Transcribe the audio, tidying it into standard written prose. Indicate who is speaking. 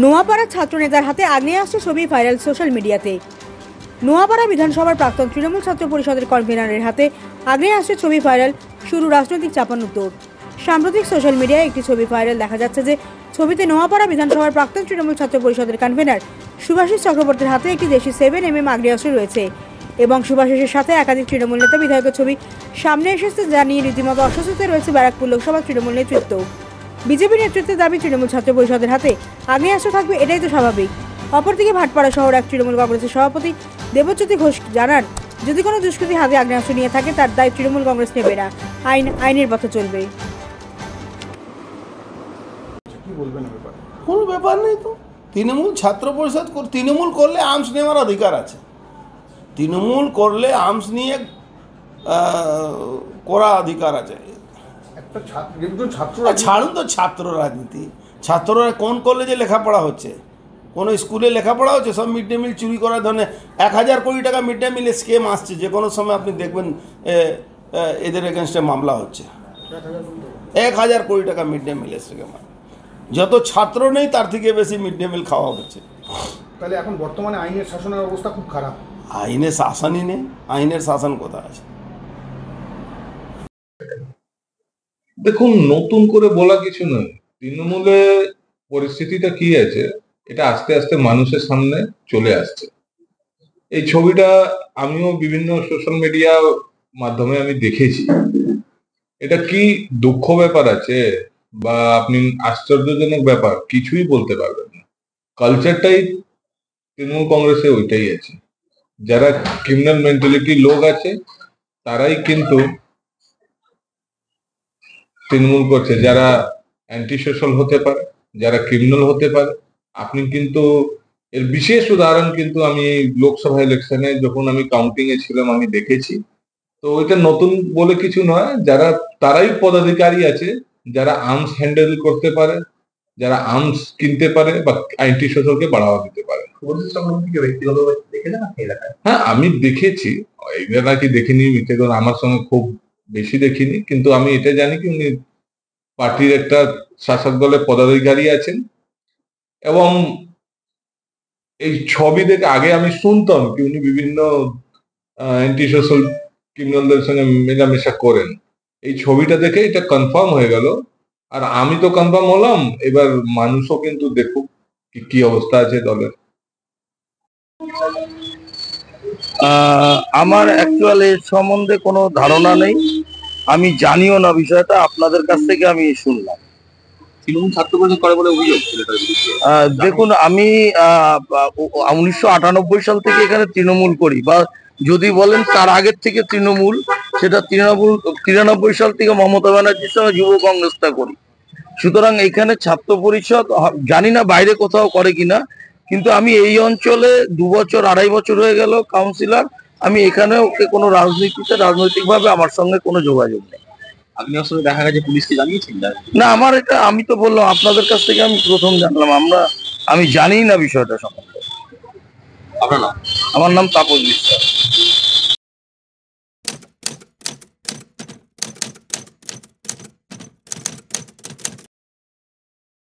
Speaker 1: নোয়াপাড়া ছাত্রনেতার হাতে আগ্নেয়াস্ত্র ছবি ভাইরাল সোশ্যাল মিডিয়াতে। নোয়াপাড়া বিধানসভার প্রাক্তন তৃণমূল ছাত্র পরিষদের কনভেনারের হাতে আগ্নেয়াস্ত্রের ছবি ভাইরাল, শুরু রাজনৈতিক চাপানোত্তর। সাম্প্রতিক সোশ্যাল মিডিয়ায় একটি ছবি ভাইরাল, দেখা যাচ্ছে যে ছবিতে নোয়াপাড়া বিধানসভার প্রাক্তন তৃণমূল ছাত্র পরিষদের কনভেনার শুভাশিস চক্রবর্তীর হাতে একটি দেশি 7mm আগ্নেয়াস্ত্র রয়েছে এবং শুভাশিসের সাথে একাধিক তৃণমূল নেতা বিধায়কের ছবি সামনে এসেছে, জানিয়ে রীতিমতো অস্বস্তিতে রয়েছে ব্যারাকপুর লোকসভা তৃণমূল নেতৃত্ব। বিজেপি নেতৃত্বের দাবি, তৃণমূল ছাত্র পরিষদের হাতে আগ্নেয়াস্ত্র থাকবে, এটাই তো স্বাভাবিক। অপরদিকে ভাটপাড়া শহর এক তৃণমূল কংগ্রেসের সভাপতি দেবজ্যোতি ঘোষ জানান, যদি কোনো দুষ্কৃতী হাতে আগ্নেয়াস্ত্র নিয়ে থাকে তার দায় তৃণমূল কংগ্রেস নেবে না, আইনের পথে চলবে।
Speaker 2: কোনো ব্যাপার নেই তো। তৃণমূল ছাত্র পরিষদ তৃণমূল করলে আর্মস নেওয়ার অধিকার আছে। তৃণমূল করলে আর্মস নিয়ে করা অধিকার আছে। ছাড়ুন তো ছাত্র রাজনীতি। ছাত্ররা কোন কলেজে লেখাপড়া হচ্ছে, কোনো স্কুলে লেখাপড়া হচ্ছে? সব মিড ডে মিল চুরি করার ধরনের 1000 কোটি টাকা মিড ডে মিলে স্কেম আসছে। যে কোনো সময় আপনি দেখবেন এদের এগেনস্টে মামলা হচ্ছে। 1000 কোটি টাকা মিড ডে মিলের স্কেম। যত ছাত্র নেই তার থেকে বেশি মিড ডে মিল খাওয়া হচ্ছে।
Speaker 3: তাহলে এখন বর্তমানে আইনের শাসনের অবস্থা খুব খারাপ।
Speaker 2: আইনের শাসনই নেই। আইনের শাসন কোথায় আছে?
Speaker 4: দেখুন, নতুন করে বলা কিছু নয়। তৃণমূলের পরিস্থিতিটা কি আছে এটা আস্তে আস্তে মানুষের সামনে চলে আসছে। এই ছবিটা আমিও বিভিন্ন সোশ্যাল মিডিয়া মাধ্যমে আমি দেখেছি। এটা কি দুঃখ ব্যাপার আছে বা আপনি আশ্চর্যজনক ব্যাপার কিছুই বলতে পারবেন না। কালচারটাই তৃণমূল কংগ্রেসে ওইটাই আছে। যারা ক্রিমিনাল মেন্টালিটি লোক আছে তারাই কিন্তু তৃণমূল করছে। যারা অ্যান্টি সোশ্যাল হতে পারে, যারা ক্রিমিনাল হতে পারে। আপনি কিন্তু এর বিশেষ উদাহরণ কিন্তু আমি লোকসভা ইলেকশনে যখন আমি কাউন্টিং এ ছিলাম আমি দেখেছি। তো এটা নতুন বলে কিছু নয়। যারা তারাই পদাধিকারী আছে যারা আর্মস হ্যান্ডেল করতে পারে, যারা আর্মস কিনতে পারে বা অ্যান্টি সোশ্যালকে বাড়াবা দিতে পারে। হ্যাঁ, আমি দেখেছি। এটা নাকি দেখিনি মিথ্যে কথা, আমার সঙ্গে খুব বেশি দেখিনি, কিন্তু আমি এটা জানি কি উনি পার্টির একটা শাসক দলের পদাধিকারী আছেন। এবং এই ছবি দেখে আগে আমি শুনতাম কি উনি বিভিন্ন অ্যান্টি সোশ্যাল ক্রিমিনালদের সঙ্গে মেলামেশা করেন। এই ছবিটা দেখে এটা কনফার্ম হয়ে গেল। আর আমি তো কনফার্ম হলাম, এবার মানুষও কিন্তু দেখুক কি অবস্থা আছে দলের।
Speaker 5: আমার অ্যাকচুয়ালি এর সম্বন্ধে কোনো ধারণা নেই, আমি জানিও না বিষয়টা, আপনাদের কাছ থেকে আমি শুনলাম।
Speaker 6: তৃণমূল ছাত্র পরিষদ করে বলে অভিযোগ।
Speaker 5: দেখুন, আমি 1998 সাল থেকে এখানে তৃণমূল করি, বা যদি বলেন তার আগের থেকে তৃণমূল, সেটা 93 সাল থেকে মমতা ব্যানার্জির সঙ্গে যুব কংগ্রেসটা করি। সুতরাং এখানে ছাত্র পরিষদ জানি না বাইরে কোথাও করে কিনা, কিন্তু আমি এই অঞ্চলে 2 বছর 2.5 বছর হয়ে গেল কাউন্সিলর। আমি এখানে ওকে কোনো রাজনৈতিক ভাবে আমার সঙ্গে কোনো যোগাযোগ নেই।
Speaker 6: আপনি আসলে দেখা গেছে পুলিশকে জানিয়েছেন?
Speaker 5: না, আমার এটা আমি তো বললাম আপনাদের কাছ থেকে আমি প্রথম জানলাম। আমি জানি না বিষয়টা সম্বন্ধে।
Speaker 6: আপনার নাম?
Speaker 5: আমার নাম তাপস বিশ্বাস।